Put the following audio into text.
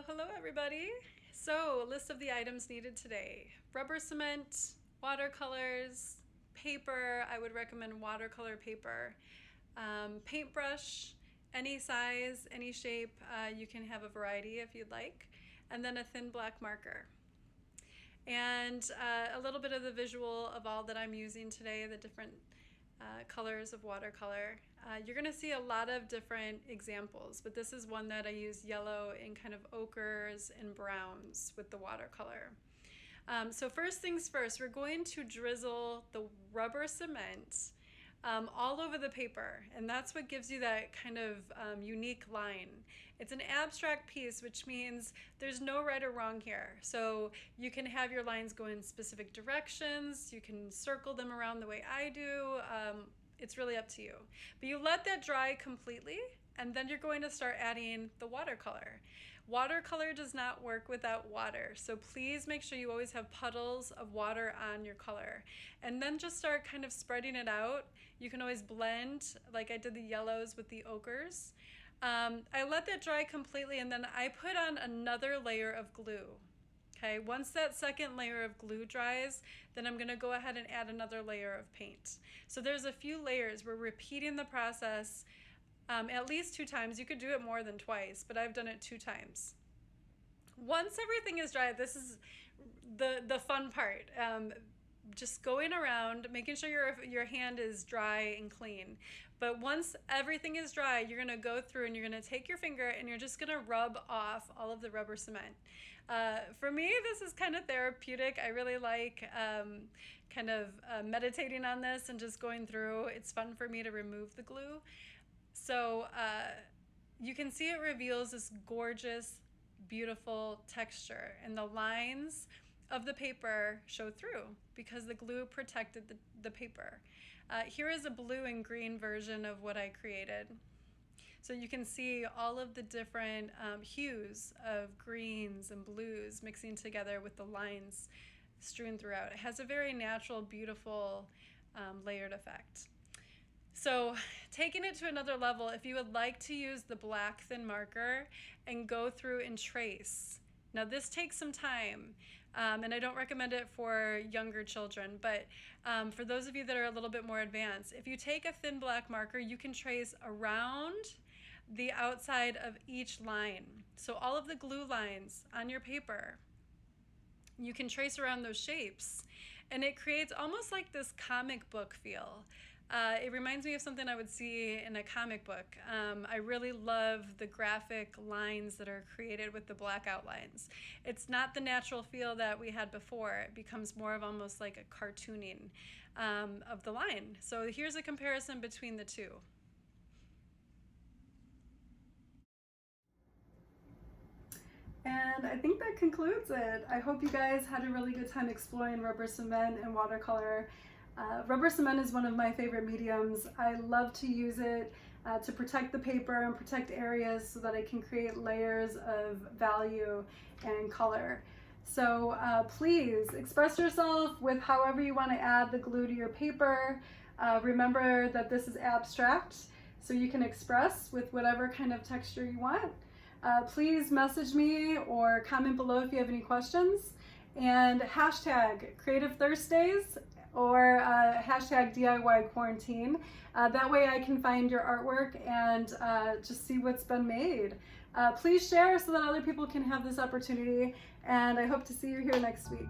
Hello everybody. So, a list of the items needed today. Rubber cement, watercolors, paper, I would recommend watercolor paper, paintbrush, any size, any shape, you can have a variety if you'd like, and then a thin black marker. And a little bit of the visual of all that I'm using today, the different colors of watercolor. You're going to see a lot of different examples, but this is one that I use yellow in kind of ochres and browns with the watercolor. So first things first, we're going to drizzle the rubber cement all over the paper, and that's what gives you that kind of unique line. It's an abstract piece, which means there's no right or wrong here. So you can have your lines go in specific directions, you can circle them around the way I do, it's really up to you. But you let that dry completely, and then you're going to start adding the watercolor. Watercolor does not work without water, so please make sure you always have puddles of water on your color. And then just start kind of spreading it out. You can always blend, like I did the yellows with the ochres. I let that dry completely, and then I put on another layer of glue. Okay, once that second layer of glue dries, then I'm gonna go ahead and add another layer of paint. So there's a few layers. We're repeating the process at least 2 times. You could do it more than twice, but I've done it 2 times. Once everything is dry, this is the fun part. Just going around, making sure your hand is dry and clean. But once everything is dry, you're gonna go through and you're gonna take your finger and you're just gonna rub off all of the rubber cement. For me, this is kind of therapeutic. I really like kind of meditating on this and just going through. It's fun for me to remove the glue. So you can see it reveals this gorgeous, beautiful texture, and the lines of the paper show through because the glue protected the paper. Here is a blue and green version of what I created. So you can see all of the different hues of greens and blues mixing together with the lines strewn throughout. It has a very natural, beautiful, layered effect. So taking it to another level, if you would like to use the black thin marker and go through and trace. Now this takes some time, and I don't recommend it for younger children, but for those of you that are a little bit more advanced, if you take a thin black marker, you can trace around the outside of each line. So all of the glue lines on your paper, you can trace around those shapes, and it creates almost like this comic book feel. It reminds me of something I would see in a comic book. I really love the graphic lines that are created with the black outlines. It's not the natural feel that we had before. It becomes more of almost like a cartooning of the line. So here's a comparison between the two. And I think that concludes it. I hope you guys had a really good time exploring rubber cement and watercolor. Rubber cement is one of my favorite mediums. I love to use it to protect the paper and protect areas so that I can create layers of value and color. So please express yourself with however you want to add the glue to your paper. Remember that this is abstract, so you can express with whatever kind of texture you want. Please message me or comment below if you have any questions. And hashtag Creative Thursdays or hashtag DIY Quarantine. That way I can find your artwork and just see what's been made. Please share so that other people can have this opportunity, and I hope to see you here next week.